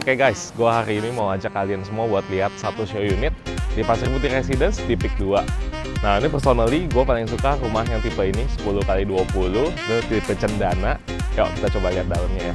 Oke guys, gua hari ini mau ajak kalian semua buat lihat satu show unit di Pasir Putih Residence di Peak 2. Nah, ini personally gue paling suka rumah yang tipe ini 10x20, itu tipe cendana. Yuk kita coba lihat dalamnya ya.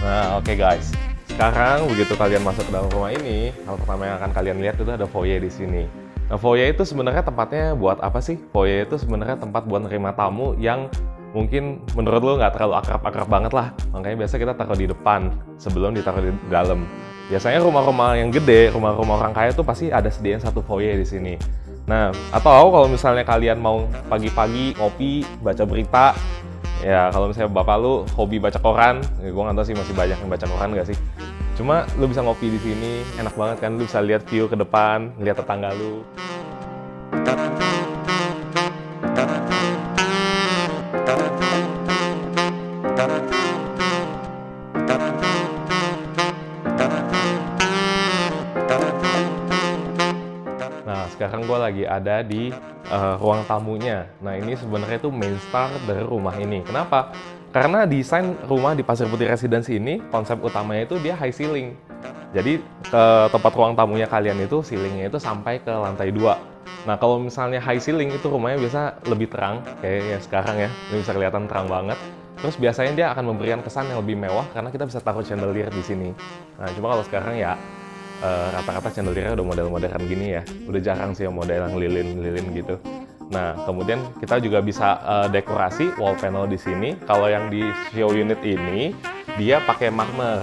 Nah, oke guys. Sekarang begitu kalian masuk ke dalam rumah ini, hal pertama yang akan kalian lihat itu ada foyer di sini. Nah, foyer itu sebenarnya tempatnya buat apa sih? Foyer itu sebenarnya tempat buat nerima tamu yang mungkin menurut lo nggak terlalu akrab-akrab banget lah. Makanya biasa kita taruh di depan sebelum ditaruh di dalam. Biasanya rumah-rumah yang gede, rumah-rumah orang kaya tuh pasti ada sediain satu foyer di sini. Nah, atau kalau misalnya kalian mau pagi-pagi ngopi, baca berita, ya kalau misalnya bapak lu hobi baca koran, ya gue nggak tahu sih masih banyak yang baca koran nggak sih. Cuma lu bisa ngopi di sini, enak banget kan, lu bisa lihat view ke depan, lihat tetangga lu. Nah, sekarang gue lagi ada di ruang tamunya. Nah, ini sebenarnya itu main star dari rumah ini. Kenapa? Karena desain rumah di Pasir Putih Residence ini, konsep utamanya itu dia high ceiling. Jadi, ke tempat ruang tamunya kalian itu, ceilingnya itu sampai ke lantai 2. Nah, kalau misalnya high ceiling itu rumahnya biasa lebih terang, kayak ya sekarang ya, ini bisa kelihatan terang banget. Terus biasanya dia akan memberikan kesan yang lebih mewah, karena kita bisa taruh chandelier di sini. Nah, cuma kalau sekarang ya, rata-rata chandeliernya udah model-modelan gini ya. Udah jarang sih yang model yang lilin-lilin gitu. Nah, kemudian kita juga bisa dekorasi wall panel di sini. Kalau yang di show unit ini, dia pakai marmer.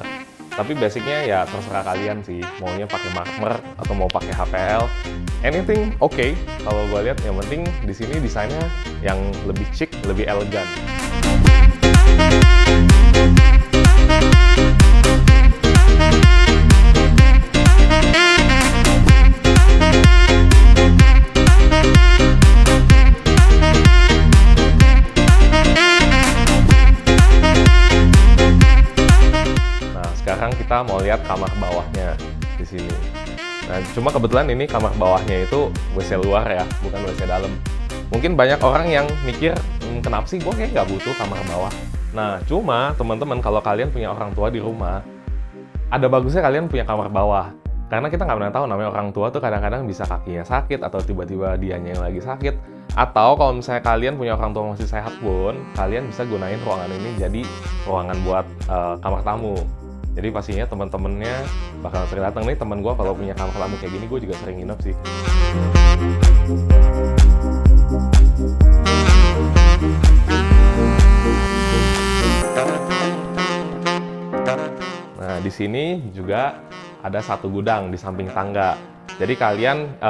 Tapi basicnya ya terserah kalian sih. Maunya pakai marmer atau mau pakai HPL. Anything okay. Kalau gue lihat yang penting di sini desainnya yang lebih chic, lebih elegan. Sekarang kita mau lihat kamar bawahnya di sini. Nah, cuma kebetulan ini kamar bawahnya itu WC luar ya, bukan WC dalam. Mungkin banyak orang yang mikir, kenapa sih gue kayak nggak butuh kamar bawah. Nah, cuma teman-teman kalau kalian punya orang tua di rumah, ada bagusnya kalian punya kamar bawah. Karena kita nggak pernah tahu namanya orang tua tuh kadang-kadang bisa kakinya sakit atau tiba-tiba dianya yang lagi sakit. Atau kalau misalnya kalian punya orang tua masih sehat pun, kalian bisa gunain ruangan ini jadi ruangan buat kamar tamu. Jadi pastinya teman-temannya bakal sering datang nih. Teman gue kalau punya kamar tamu kayak gini, gue juga sering nginep sih. Nah, di sini juga ada satu gudang di samping tangga. Jadi kalian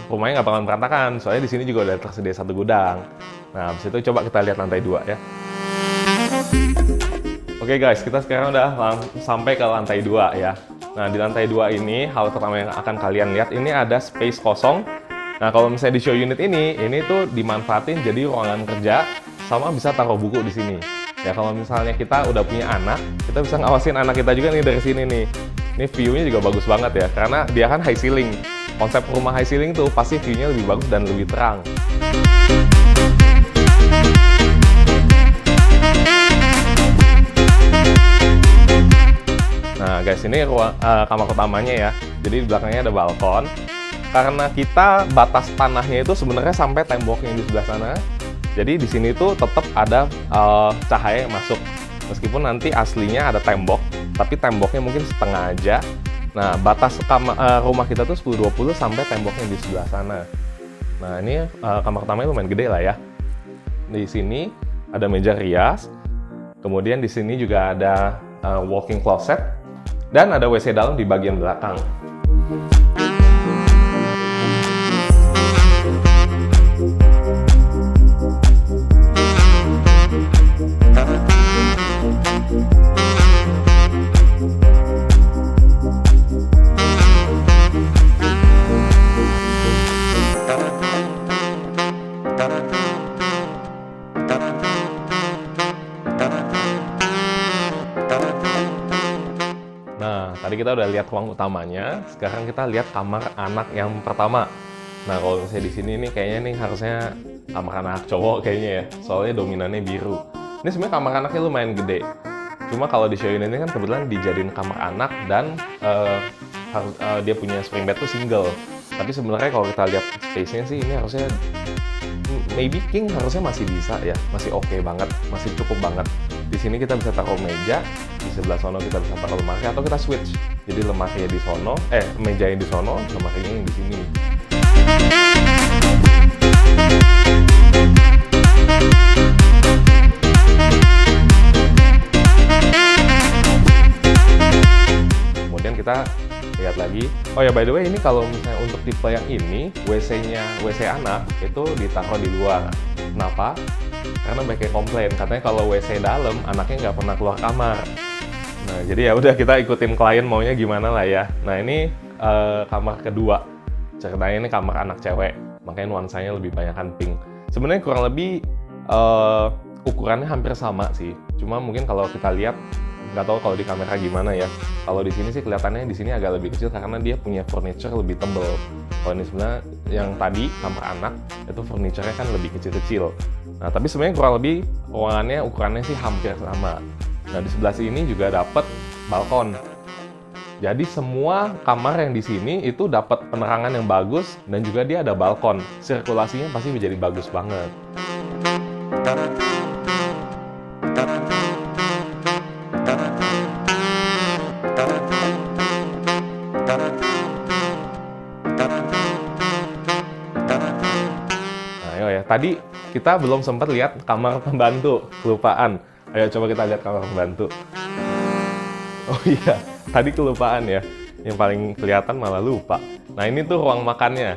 rumahnya nggak bakalan berantakan. Soalnya di sini juga udah tersedia satu gudang. Nah, habis itu coba kita lihat lantai 2 ya. Oke guys, kita sekarang udah sampai ke lantai 2 ya. Nah, di lantai 2 ini, hal pertama yang akan kalian lihat, ini ada space kosong. Nah, kalau misalnya di show unit ini tuh dimanfaatin jadi ruangan kerja, sama bisa taruh buku di sini. Ya, kalau misalnya kita udah punya anak, kita bisa ngawasin anak kita juga nih dari sini nih. Ini view-nya juga bagus banget ya, karena dia kan high ceiling. Konsep rumah high ceiling tuh pasti view-nya lebih bagus dan lebih terang. Nah guys, ini kamar utamanya ya. Jadi di belakangnya ada balkon. Karena kita batas tanahnya itu sebenarnya sampai temboknya di sebelah sana. Jadi di sini tuh tetap ada cahaya yang masuk. Meskipun nanti aslinya ada tembok, tapi temboknya mungkin setengah aja. Nah, batas rumah kita tuh 10-20 sampai temboknya di sebelah sana. Nah, ini kamar utamanya lumayan gede lah ya. Di sini ada meja rias. Kemudian di sini juga ada walk-in closet. Dan ada WC dalam di bagian belakang. Nah, tadi kita udah lihat ruang utamanya, sekarang kita lihat kamar anak yang pertama. Nah, kalau misalnya di sini nih kayaknya nih harusnya kamar anak cowok kayaknya ya, soalnya dominannya biru. Ini sebenarnya kamar anaknya lumayan gede. Cuma kalau di show ini kan kebetulan dijadiin kamar anak dan dia punya spring bed tuh single. Tapi sebenarnya kalau kita lihat space-nya sih ini harusnya maybe king harusnya masih bisa ya, masih oke banget, masih cukup banget. Di sini kita bisa taruh meja, di sebelah sono kita bisa taruh lemari atau kita switch. Jadi lemarinya di sono, mejanya di sono, lemarinya yang di sini. Kemudian kita lihat lagi. Oh ya, by the way, ini kalau misalnya untuk tipe yang ini, WC anak itu ditaruh di luar. Kenapa? Karena banyak yang komplain, katanya kalau WC dalam, anaknya nggak pernah keluar kamar. Nah, jadi ya udah kita ikutin klien maunya gimana lah ya. Nah, ini kamar kedua. Ceritanya ini kamar anak cewek, makanya nuansanya lebih banyakkan pink. Sebenarnya kurang lebih ukurannya hampir sama sih. Cuma mungkin kalau kita lihat, nggak tahu kalau di kamera gimana ya. Kalau di sini sih kelihatannya di sini agak lebih kecil karena dia punya furniture lebih tebal. Kalau ini sebenarnya yang tadi kamar anak itu furniture-nya kan lebih kecil-kecil. Nah, tapi sebenarnya kurang lebih ruangannya ukurannya sih hampir sama. Nah, di sebelah sini juga dapat balkon. Jadi semua kamar yang di sini itu dapat penerangan yang bagus dan juga dia ada balkon. Sirkulasinya pasti menjadi bagus banget. Tadi kita belum sempat lihat kamar pembantu, kelupaan. Ayo coba kita lihat kamar pembantu. Oh iya, tadi kelupaan ya. Yang paling kelihatan malah lupa. Nah, ini tuh ruang makannya.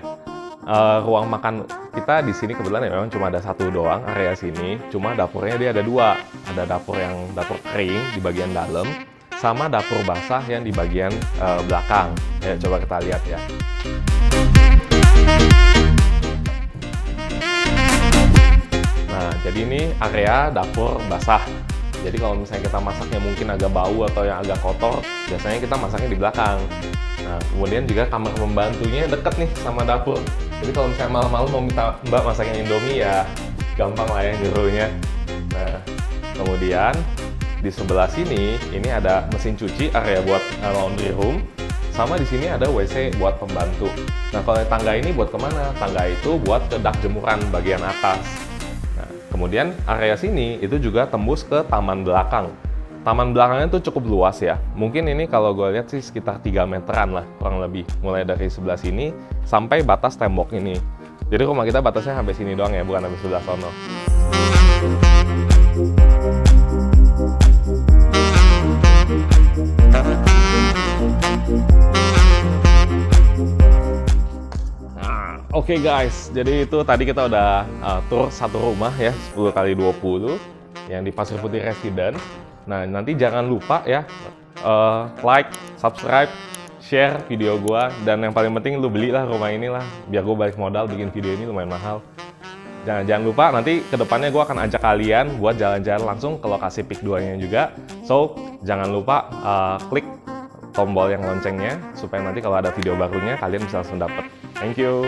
Ruang makan kita di sini kebetulan ya memang cuma ada satu doang area sini. Cuma dapurnya dia ada dua. Ada dapur kering di bagian dalam, sama dapur basah yang di bagian belakang. Ayo coba kita lihat ya. Nah, jadi ini area dapur basah. Jadi kalau misalnya kita masaknya mungkin agak bau atau yang agak kotor, biasanya kita masaknya di belakang. Nah, kemudian juga kamar pembantunya deket nih sama dapur. Jadi kalau misalnya malam-malam mau minta Mbak masakin Indomie ya gampang lah ya nyuruhnya. Nah, kemudian di sebelah sini ini ada mesin cuci, area buat laundry room. Sama di sini ada WC buat pembantu. Nah, kalau tangga ini buat kemana? Tangga itu buat ke dak jemuran bagian atas. Kemudian area sini itu juga tembus ke taman belakang. Taman belakangnya tuh cukup luas ya. Mungkin ini kalau gue lihat sih sekitar 3 meteran lah kurang lebih. Mulai dari sebelah sini sampai batas tembok ini. Jadi rumah kita batasnya sampai sini doang ya, bukan sampai sebelah sono. Oke guys, jadi itu tadi kita udah tour satu rumah ya, 10x20 yang di Pasir Putih Residence. Nah, nanti jangan lupa ya, like, subscribe, share video gua, dan yang paling penting lu belilah rumah ini lah, biar gua balik modal bikin video ini lumayan mahal. Jangan lupa nanti kedepannya gua akan ajak kalian buat jalan-jalan langsung ke lokasi Peak 2-nya juga. So, jangan lupa klik tombol yang loncengnya supaya nanti kalau ada video barunya kalian bisa langsung dapet. Thank you.